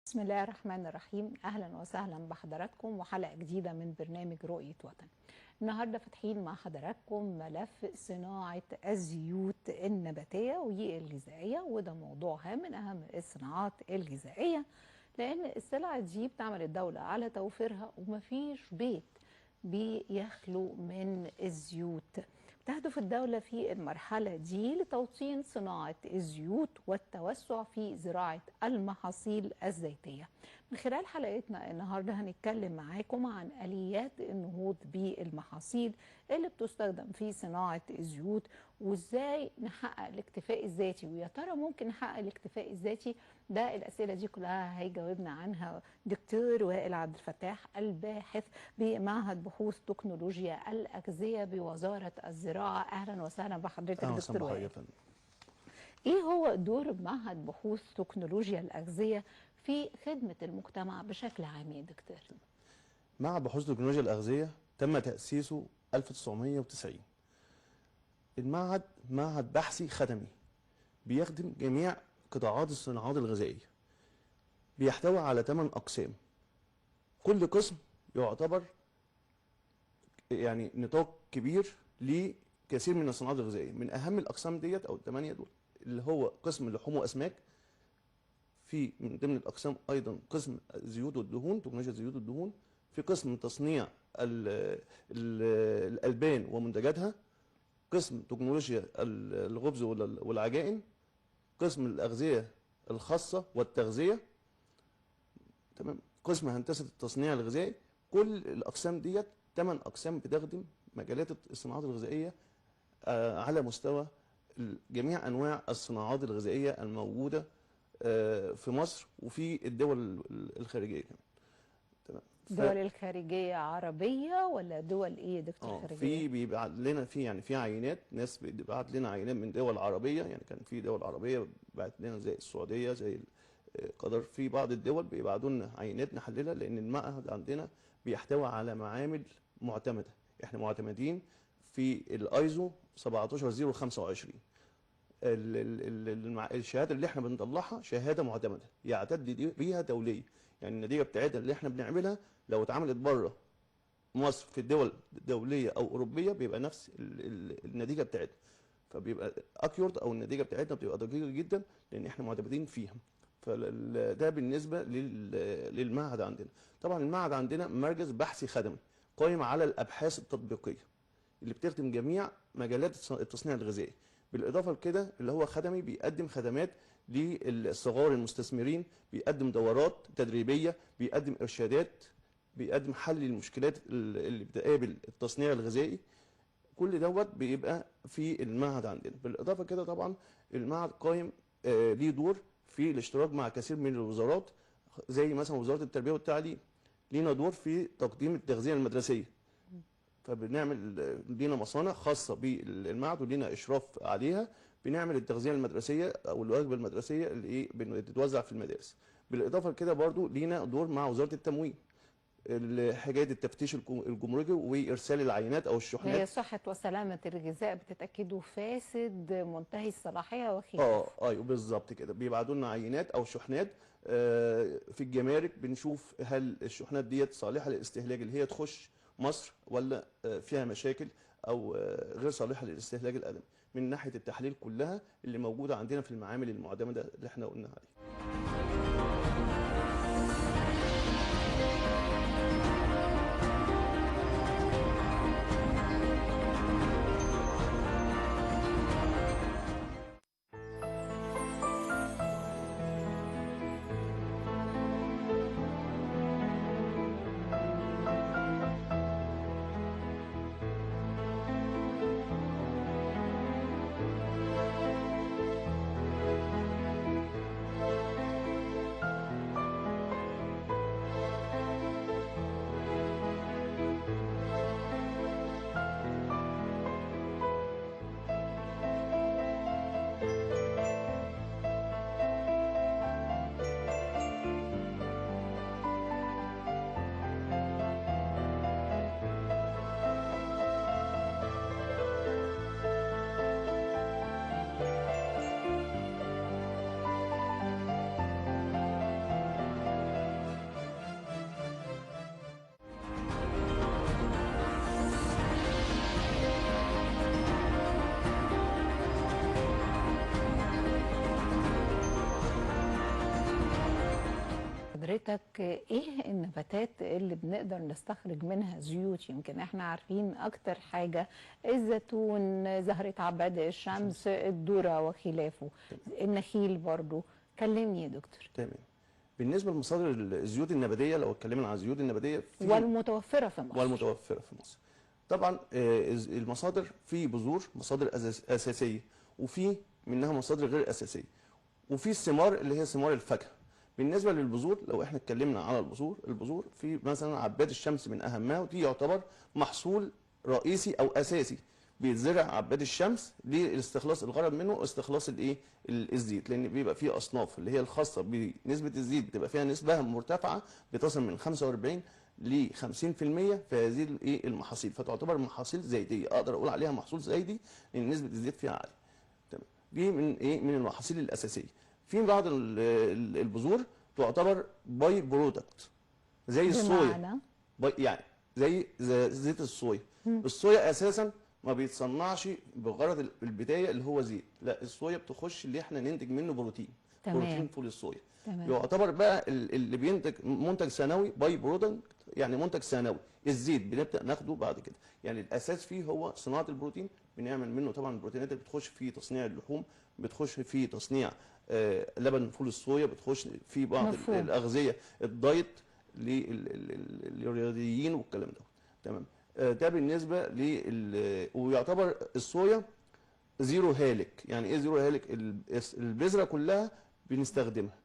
بسم الله الرحمن الرحيم. أهلا وسهلا بحضراتكم وحلقة جديدة من برنامج رؤية وطن. النهاردة فاتحين مع حضراتكم ملف صناعة الزيوت النباتية والغذائية، وده موضوع هام من أهم الصناعات الغذائية، لأن السلع دي بتعمل الدولة على توفيرها ومفيش بيت بيخلو من الزيوت. تهدف الدولة في المرحلة دي لتوطين صناعة الزيوت والتوسع في زراعة المحاصيل الزيتية. من خلال حلقتنا النهاردة هنتكلم معاكم عن آليات النهوض بالمحاصيل اللي بتستخدم في صناعة الزيوت، وازاي نحقق الاكتفاء الذاتي، ويا ترى ممكن نحقق الاكتفاء الذاتي ده؟ الأسئلة دي كلها هيجاوبنا عنها دكتور وائل عبد الفتاح، الباحث بمعهد بحوث تكنولوجيا الأغذية بوزارة الزراعة. أهلا وسهلا بحضرتك دكتور وائل. إيه هو دور معهد بحوث تكنولوجيا الأغذية في خدمة المجتمع بشكل عام يا دكتور؟ معهد بحوث تكنولوجيا الأغذية تم تأسيسه 1990. المعهد معهد بحثي خدمي بيخدم جميع قطاعات الصناعات الغذائية، بيحتوي على 8 أقسام. كل قسم يعتبر يعني نطاق كبير لكثير من الصناعات الغذائية. من أهم الأقسام ديت أو ال8 دول اللي هو قسم اللحوم وأسماك، في من ضمن الأقسام أيضا قسم الزيوت والدهون، تكنولوجيا الزيوت والدهون، في قسم تصنيع الألبان ومنتجاتها، قسم تكنولوجيا الخبز والعجائن، قسم الأغذية الخاصة والتغذية، تمام، قسم هندسة التصنيع الغذائي. كل الأقسام ديت 8 أقسام بتخدم مجالات الصناعات الغذائية على مستوى جميع أنواع الصناعات الغذائية الموجودة في مصر وفي الدول الخارجية كمان. تمام. الدول الخارجية عربية ولا دول ايه يا دكتور خارجية؟ في بيبعت لنا في عينات، ناس بتبعت لنا عينات من دول عربية، يعني كان في دول عربية بعت لنا زي السعودية زي قطر. في بعض الدول بيبعتوا لنا عينات نحللها، لأن المعهد عندنا بيحتوي على معامل معتمدة. احنا معتمدين في الايزو 17025. الشهاده اللي احنا بنطلعها شهاده معتمده يعتد بيها دوليا، يعني النتيجه بتاعتها اللي احنا بنعملها لو اتعملت بره مصر في الدول دوليه او اوروبيه بيبقى نفس النتيجه بتاعتنا، فبيبقى اكيورد او النتيجه بتاعتنا بتبقى دقيقه جدا لان احنا معتمدين فيها. فده بالنسبه للمعهد عندنا. طبعا المعهد عندنا مركز بحثي خدمي قائم على الابحاث التطبيقيه اللي بتخدم جميع مجالات التصنيع الغذائي. بالاضافه لكده اللي هو خدمي بيقدم خدمات للصغار المستثمرين، بيقدم دورات تدريبيه، بيقدم ارشادات، بيقدم حل للمشكلات اللي بتقابل التصنيع الغذائي. كل دوت بيبقى في المعهد عندنا. بالاضافه كده طبعا المعهد قائم ليه دور في الاشتراك مع كثير من الوزارات، زي مثلا وزاره التربيه والتعليم. لينا دور في تقديم التغذيه المدرسيه، فبنعمل لينا مصانع خاصه بالمعهد ولينا اشراف عليها، بنعمل التغذيه المدرسيه او الوجبه المدرسيه اللي بتتوزع في المدارس. بالاضافه لكده برضو لينا دور مع وزاره التموين، حكايه التفتيش الجمركي وارسال العينات او الشحنات. هي صحه وسلامه الغذاء بتتاكدوا فاسد منتهي الصلاحيه وخلاف. ايوه بالظبط كده. بيبعتوا لنا عينات او شحنات في الجمارك، بنشوف هل الشحنات ديت صالحه للاستهلاك اللي هي تخش مصر ولا فيها مشاكل او غير صالحه للاستهلاك الادمي، من ناحيه التحليل كلها اللي موجوده عندنا في المعامل المعتمده اللي احنا قلنا عليها. حضرتك ايه النباتات اللي بنقدر نستخرج منها زيوت؟ يمكن احنا عارفين اكتر حاجة الزيتون، زهرة عباد الشمس، الذرة وخلافه، النخيل برضو. كلمني يا دكتور. تمام. بالنسبه لمصادر الزيوت النباتيه، لو اتكلمنا عن الزيوت النباتيه والمتوفرة في مصر. والمتوفره في مصر، طبعا المصادر في بذور مصادر اساسيه، وفي منها مصادر غير اساسيه، وفي الثمار اللي هي ثمار الفاكهه. بالنسبه للبذور، لو احنا اتكلمنا على البذور في مثلا عباد الشمس من اهمها، ودي يعتبر محصول رئيسي او اساسي بيتزرع عباد الشمس لاستخلاص الغرض منه استخلاص الزيت، لان بيبقى فيه اصناف اللي هي الخاصه بنسبه الزيت بتبقى فيها نسبه مرتفعه بتصل من 45 ل 50% في هذه المحاصيل، فتعتبر محاصيل زيتيه، اقدر اقول عليها محصول زيتي لان نسبه الزيت فيها عاليه. تمام. دي من المحاصيل الاساسيه. في بعض البذور تعتبر باي برودكت زي الصويا، يعني زي زيت الصويا. الصويا اساسا ما بيتصنعش بغرض البدايه اللي هو زيت، لا، الصويا بتخش اللي احنا ننتج منه بروتين. تمام. بروتين فول الصويا. تمام. يعتبر بقى اللي بينتج منتج ثانوي، باي برودكت، يعني منتج ثانوي. الزيت بنبدا ناخده بعد كده، يعني الاساس فيه هو صناعه البروتين. بنعمل منه طبعا البروتينات اللي بتخش في تصنيع اللحوم، بتخش في تصنيع لبن فول الصويا، بتخش في بعض مفهوم. الاغذيه الدايت للرياضيين والكلام ده. تمام. ده بالنسبه ويعتبر الصويا زيرو هالك. يعني ايه زيرو هالك؟ البذره كلها بنستخدمها.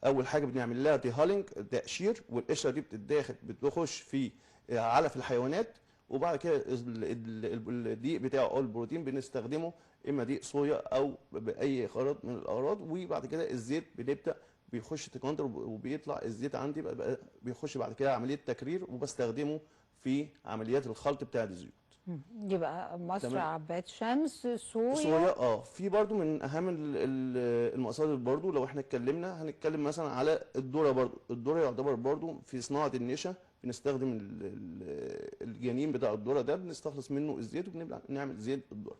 اول حاجه بنعمل لها ديهالينج، تقشير، والقشره دي بتخش في علف الحيوانات، وبعد كده الدقيق بتاعه او البروتين بنستخدمه اما دقيق صويا او باي غرض من الاغراض، وبعد كده الزيت بنبدا بيخش تكونتر وبيطلع الزيت عندي بيخش بعد كده عمليه تكرير، وبستخدمه في عمليات الخلط بتاع الزيوت. يبقى مصر تمام. عباد شمس، صويا. صويا في برضو من اهم المصادر. برضو لو احنا اتكلمنا هنتكلم مثلا على الذره. برضو الذره يعتبر برضو في صناعه النشا، بنستخدم الجنين بتاع الذره ده بنستخلص منه الزيت وبنعمل زيت الذره.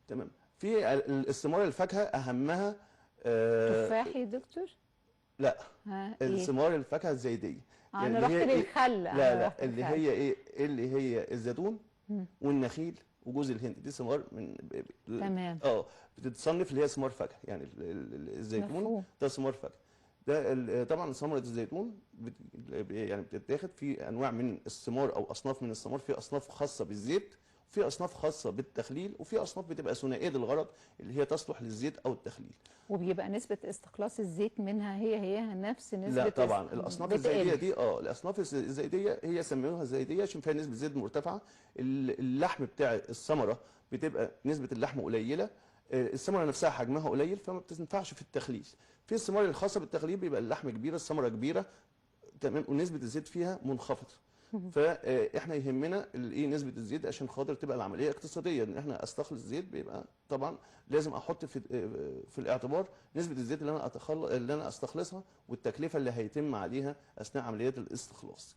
تمام. في الثمار الفاكهه اهمها تفاح يا دكتور؟ لا، ها الثمار الفاكهه الزيديه. انا رحت للخل. لا اللي هي ايه؟ اللي هي الزيتون والنخيل وجوز الهند، دي ثمار من تمام. بتتصنف اللي هي ثمار فاكهه. يعني الزيتون مفهوم. ده ثمار فاكهه. ده طبعا ثمره الزيتون يعني بتتاخد في انواع من الثمار او اصناف من الثمار. في اصناف خاصه بالزيت، وفي اصناف خاصه بالتخليل، وفي اصناف بتبقى ثنائيه الغرض اللي هي تصلح للزيت او التخليل. وبيبقى نسبه استخلاص الزيت منها هي نفس نسبه لا طبعا الاصناف بتقل. الزيتيه دي الاصناف الزيتيه هي سموها زيتيه عشان فيها نسبه زيت مرتفعه. اللحم بتاع الثمره بتبقى نسبه اللحم قليله، الثمره نفسها حجمها قليل فما بتنفعش في التخليل. في الثمار الخاصه بالتخليل بيبقى اللحم كبيره، الثمره كبيره، تمام، ونسبه الزيت فيها منخفضه. فاحنا يهمنا نسبه الزيت عشان خاطر تبقى العمليه اقتصاديه. ان احنا استخلص زيت بيبقى طبعا لازم احط في الاعتبار نسبه الزيت اللي انا استخلصها والتكلفه اللي هيتم عليها اثناء عمليات الاستخلاص.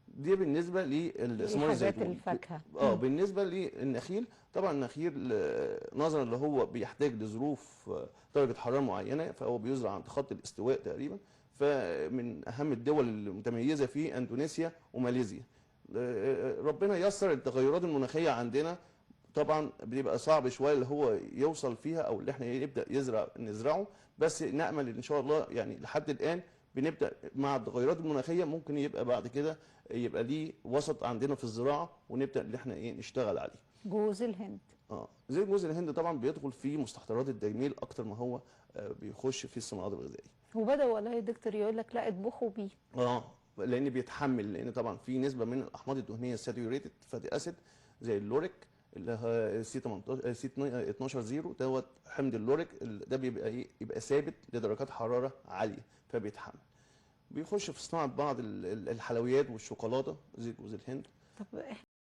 دي بالنسبه لثمار الزيتون. الفاكهه. بالنسبه للنخيل، طبعا النخيل نظرا اللي هو بيحتاج لظروف درجه حراره معينه، فهو بيزرع عند خط الاستواء تقريبا. فمن اهم الدول المتميزه فيه اندونيسيا وماليزيا. ربنا يسر التغيرات المناخيه عندنا، طبعا بيبقى صعب شويه اللي هو يوصل فيها او اللي احنا يبدا نزرعه، بس نامل ان شاء الله. يعني لحد الان بنبدا مع التغيرات المناخيه، ممكن يبقى بعد كده يبقى ليه وسط عندنا في الزراعه ونبدا اللي احنا نشتغل عليه. جوز الهند. زي جوز الهند طبعا بيدخل في مستحضرات التجميل اكتر ما هو بيخش في الصناعات الغذائيه. وبداوا والله يا دكتور يقول لك لا اطبخوا بيه. لان بيتحمل، لان طبعا في نسبه من الاحماض الدهنيه الساتيوريتد فاتي اسيد زي اللوريك اللي هو سي 18 سي 12 0 دوت. حمض اللوريك ده بيبقى يبقى ثابت لدرجات حراره عاليه فبيتحمل. بيخش في صناعه بعض الحلويات والشوكولاته زي جوز الهند. طب